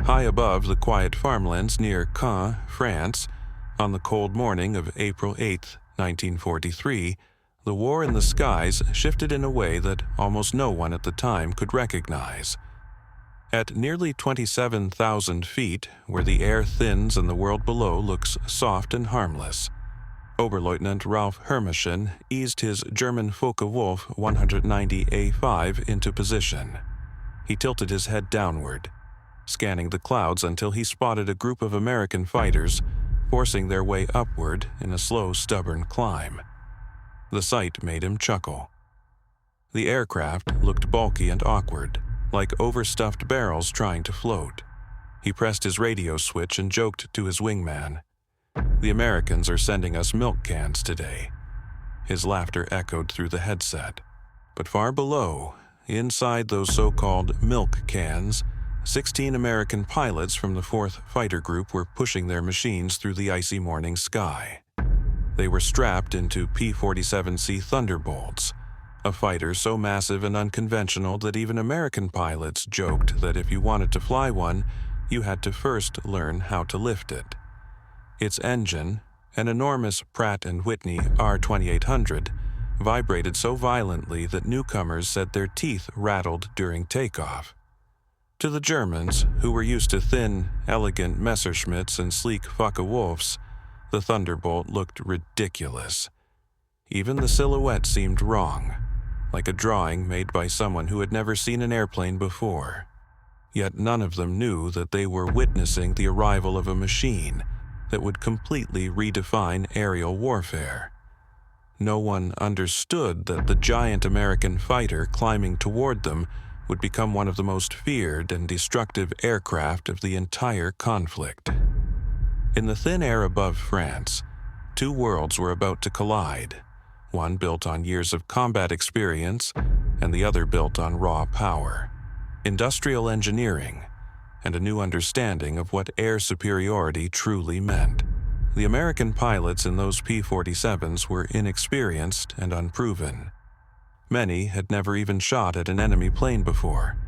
High above the quiet farmlands near Caen, France, on the cold morning of April 8, 1943, the war in the skies shifted in a way that almost no one at the time could recognize. At nearly 27,000 feet, where the air thins and the world below looks soft and harmless, Oberleutnant Ralph Hermischen eased his German Focke-Wulf 190A5 into position. He tilted his head downward, scanning the clouds until he spotted a group of American fighters forcing their way upward in a slow, stubborn climb. The sight made him chuckle. The aircraft looked bulky and awkward, like overstuffed barrels trying to float. He pressed his radio switch and joked to his wingman, "The Americans are sending us milk cans today." His laughter echoed through the headset. But far below, inside those so-called milk cans, 16 American pilots from the 4th Fighter Group were pushing their machines through the icy morning sky. They were strapped into P-47C Thunderbolts, a fighter so massive and unconventional that even American pilots joked that if you wanted to fly one, you had to first learn how to lift it. Its engine, an enormous Pratt & Whitney R2800, vibrated so violently that newcomers said their teeth rattled during takeoff. To the Germans, who were used to thin, elegant Messerschmitts and sleek Focke-Wulfs, the Thunderbolt looked ridiculous. Even the silhouette seemed wrong, like a drawing made by someone who had never seen an airplane before. Yet none of them knew that they were witnessing the arrival of a machine that would completely redefine aerial warfare. No one understood that the giant American fighter climbing toward them would become one of the most feared and destructive aircraft of the entire conflict. In the thin air above France, two worlds were about to collide, one built on years of combat experience and the other built on raw power, industrial engineering, and a new understanding of what air superiority truly meant. The American pilots in those P-47s were inexperienced and unproven. Many had never even shot at an enemy plane before.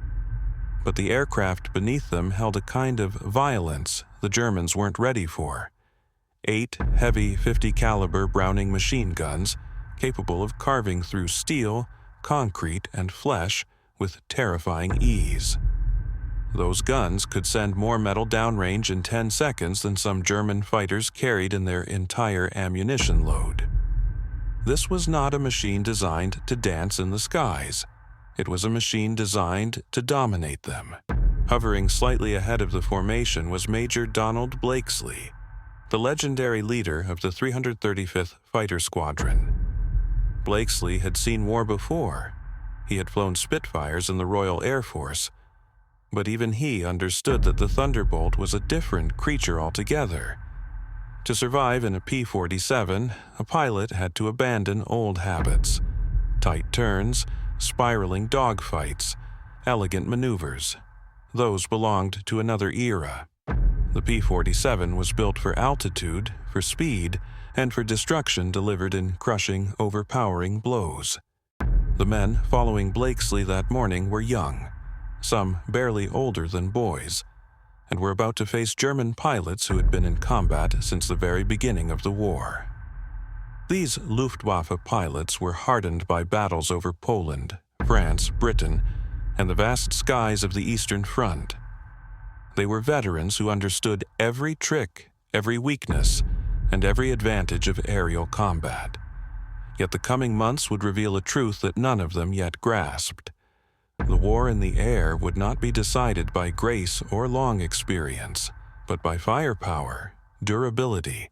But the aircraft beneath them held a kind of violence the Germans weren't ready for. 8 heavy 50 caliber Browning machine guns capable of carving through steel, concrete, and flesh with terrifying ease. Those guns could send more metal downrange in 10 seconds than some German fighters carried in their entire ammunition load. This was not a machine designed to dance in the skies. It was a machine designed to dominate them. Hovering slightly ahead of the formation was Major Donald Blakesley, the legendary leader of the 335th Fighter Squadron. Blakesley had seen war before. He had flown Spitfires in the Royal Air Force, but even he understood that the Thunderbolt was a different creature altogether. To survive in a P-47, a pilot had to abandon old habits: tight turns, spiraling dogfights, elegant maneuvers. Those belonged to another era. The P-47 was built for altitude, for speed, and for destruction delivered in crushing, overpowering blows. The men following Blakesley that morning were young, some barely older than boys, and were about to face German pilots who had been in combat since the very beginning of the war. These Luftwaffe pilots were hardened by battles over Poland, France, Britain, and the vast skies of the Eastern Front. They were veterans who understood every trick, every weakness, and every advantage of aerial combat. Yet the coming months would reveal a truth that none of them yet grasped. The war in the air would not be decided by grace or long experience, but by firepower, durability,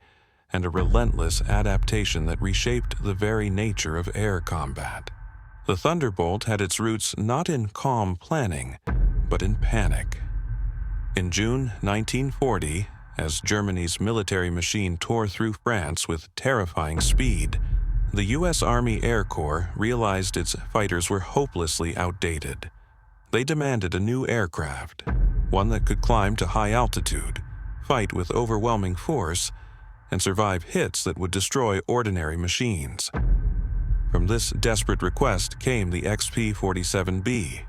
and a relentless adaptation that reshaped the very nature of air combat. The Thunderbolt had its roots not in calm planning, but in panic. In June 1940, as Germany's military machine tore through France with terrifying speed, the U.S. Army Air Corps realized its fighters were hopelessly outdated. They demanded a new aircraft, one that could climb to high altitude, fight with overwhelming force, and survive hits that would destroy ordinary machines. From this desperate request came the XP-47B.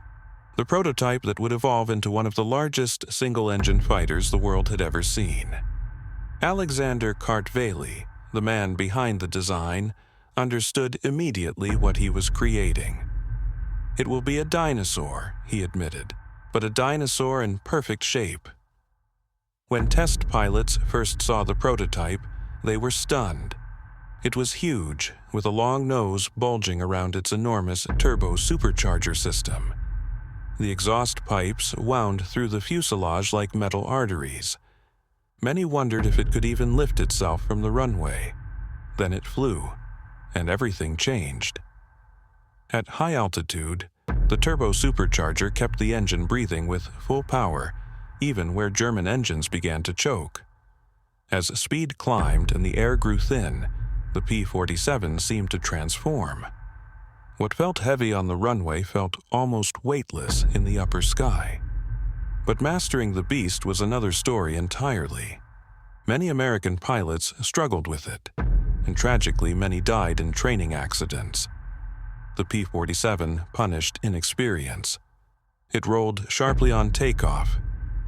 the prototype that would evolve into one of the largest single-engine fighters the world had ever seen. Alexander Kartveli, the man behind the design, understood immediately what he was creating. "It will be a dinosaur," he admitted, "but a dinosaur in perfect shape." When test pilots first saw the prototype, they were stunned. It was huge, with a long nose bulging around its enormous turbo supercharger system. The exhaust pipes wound through the fuselage like metal arteries. Many wondered if it could even lift itself from the runway. Then it flew, and everything changed. At high altitude, the turbo supercharger kept the engine breathing with full power, even where German engines began to choke. As speed climbed and the air grew thin, the P-47 seemed to transform. What felt heavy on the runway felt almost weightless in the upper sky. But mastering the beast was another story entirely. Many American pilots struggled with it, and tragically many died in training accidents. The P-47 punished inexperience. It rolled sharply on takeoff,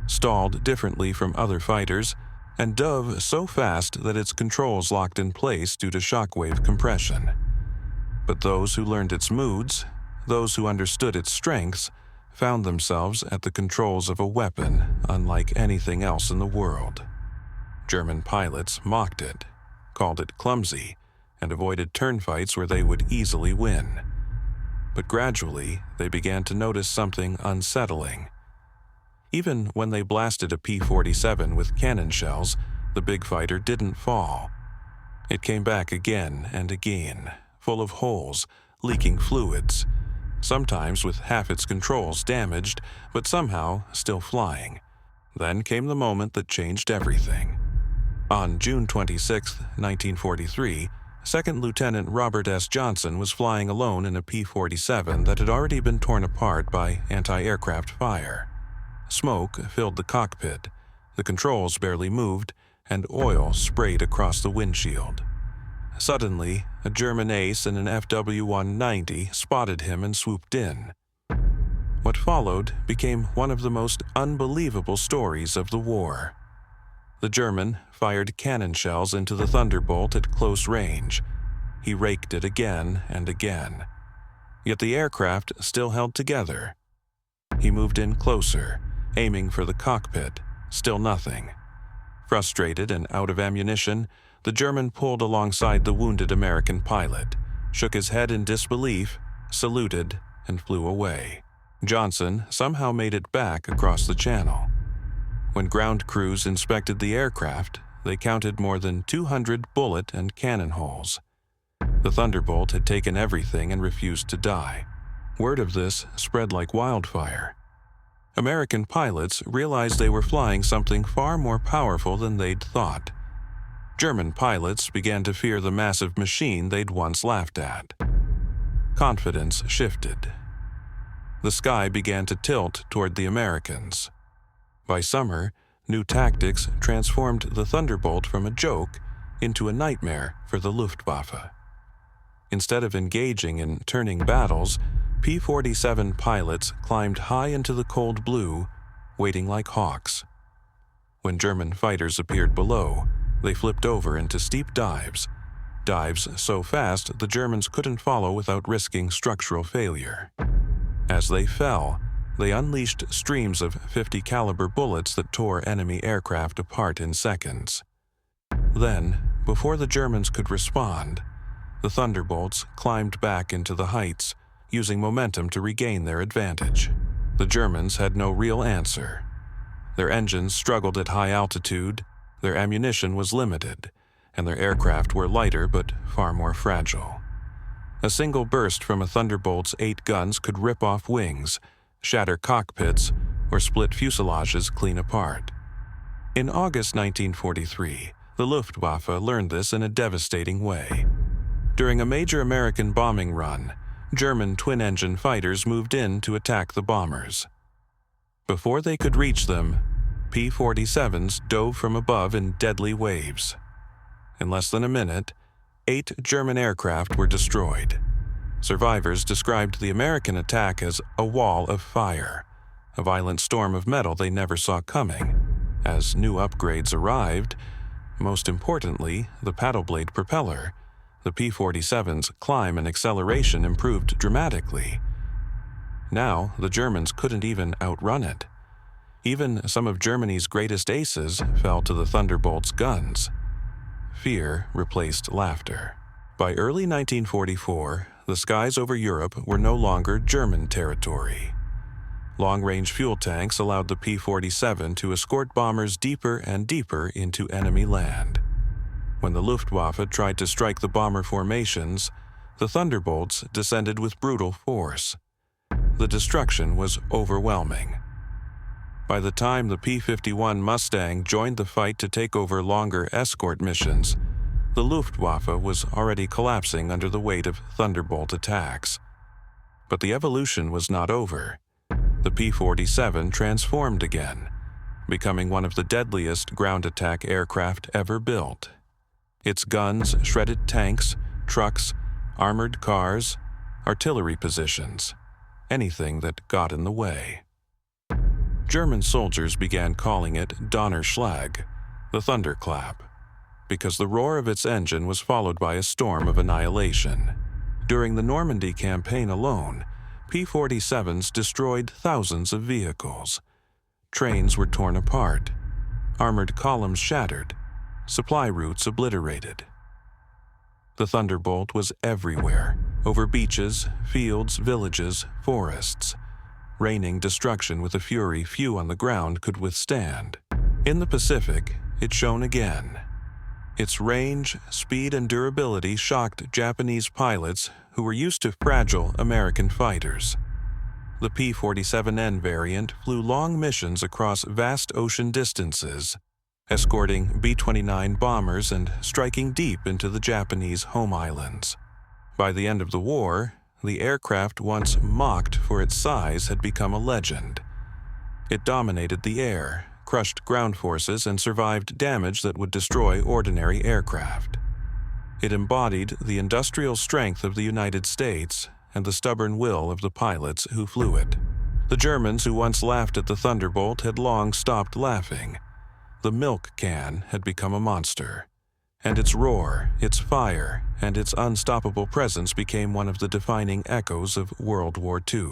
stalled differently from other fighters, and dove so fast that its controls locked in place due to shockwave compression. But those who learned its moods, those who understood its strengths, found themselves at the controls of a weapon unlike anything else in the world. German pilots mocked it, called it clumsy, and avoided turn fights where they would easily win. But gradually, they began to notice something unsettling. Even when they blasted a P-47 with cannon shells, the big fighter didn't fall. It came back again and again, full of holes, leaking fluids, sometimes with half its controls damaged, but somehow still flying. Then came the moment that changed everything. On June 26, 1943, Second Lieutenant Robert S. Johnson was flying alone in a P-47 that had already been torn apart by anti-aircraft fire. Smoke filled the cockpit, the controls barely moved, and oil sprayed across the windshield. Suddenly, a German ace in an FW-190 spotted him and swooped in. What followed became one of the most unbelievable stories of the war. The German fired cannon shells into the Thunderbolt at close range. He raked it again and again. Yet the aircraft still held together. He moved in closer, aiming for the cockpit. Still nothing. Frustrated and out of ammunition, the German pulled alongside the wounded American pilot, shook his head in disbelief, saluted, and flew away. Johnson somehow made it back across the channel. When ground crews inspected the aircraft, they counted more than 200 bullet and cannon holes. The Thunderbolt had taken everything and refused to die. Word of this spread like wildfire. American pilots realized they were flying something far more powerful than they'd thought. German pilots began to fear the massive machine they'd once laughed at. Confidence shifted. The sky began to tilt toward the Americans. By summer, new tactics transformed the Thunderbolt from a joke into a nightmare for the Luftwaffe. Instead of engaging in turning battles, P-47 pilots climbed high into the cold blue, waiting like hawks. When German fighters appeared below, they flipped over into steep dives so fast the Germans couldn't follow without risking structural failure. As they fell, they unleashed streams of .50 caliber bullets that tore enemy aircraft apart in seconds. Then, before the Germans could respond, the Thunderbolts climbed back into the heights, using momentum to regain their advantage. The Germans had no real answer. Their engines struggled at high altitude, their ammunition was limited, and their aircraft were lighter but far more fragile. A single burst from a Thunderbolt's 8 guns could rip off wings, shatter cockpits, or split fuselages clean apart. In August 1943, the Luftwaffe learned this in a devastating way. During a major American bombing run, German twin-engine fighters moved in to attack the bombers. Before they could reach them, P-47s dove from above in deadly waves. In less than a minute, 8 German aircraft were destroyed. Survivors described the American attack as a wall of fire, a violent storm of metal they never saw coming. As new upgrades arrived, most importantly, the paddle blade propeller, the P-47's climb and acceleration improved dramatically. Now, the Germans couldn't even outrun it. Even some of Germany's greatest aces fell to the Thunderbolt's guns. Fear replaced laughter. By early 1944, the skies over Europe were no longer German territory. Long-range fuel tanks allowed the P-47 to escort bombers deeper and deeper into enemy land. When the Luftwaffe tried to strike the bomber formations, the Thunderbolts descended with brutal force. The destruction was overwhelming. By the time the P-51 Mustang joined the fight to take over longer escort missions, the Luftwaffe was already collapsing under the weight of Thunderbolt attacks. But the evolution was not over. The P-47 transformed again, becoming one of the deadliest ground attack aircraft ever built. Its guns shredded tanks, trucks, armored cars, artillery positions, anything that got in the way. German soldiers began calling it Donnerschlag, the thunderclap, because the roar of its engine was followed by a storm of annihilation. During the Normandy campaign alone, P-47s destroyed thousands of vehicles. Trains were torn apart, armored columns shattered, supply routes obliterated. The Thunderbolt was everywhere, over beaches, fields, villages, forests, raining destruction with a fury few on the ground could withstand. In the Pacific, it shone again. Its range, speed, and durability shocked Japanese pilots who were used to fragile American fighters. The P-47N variant flew long missions across vast ocean distances, escorting B-29 bombers and striking deep into the Japanese home islands. By the end of the war, the aircraft once mocked for its size had become a legend. It dominated the air, crushed ground forces, and survived damage that would destroy ordinary aircraft. It embodied the industrial strength of the United States and the stubborn will of the pilots who flew it. The Germans who once laughed at the Thunderbolt had long stopped laughing. The milk can had become a monster, and its roar, its fire, and its unstoppable presence became one of the defining echoes of World War II.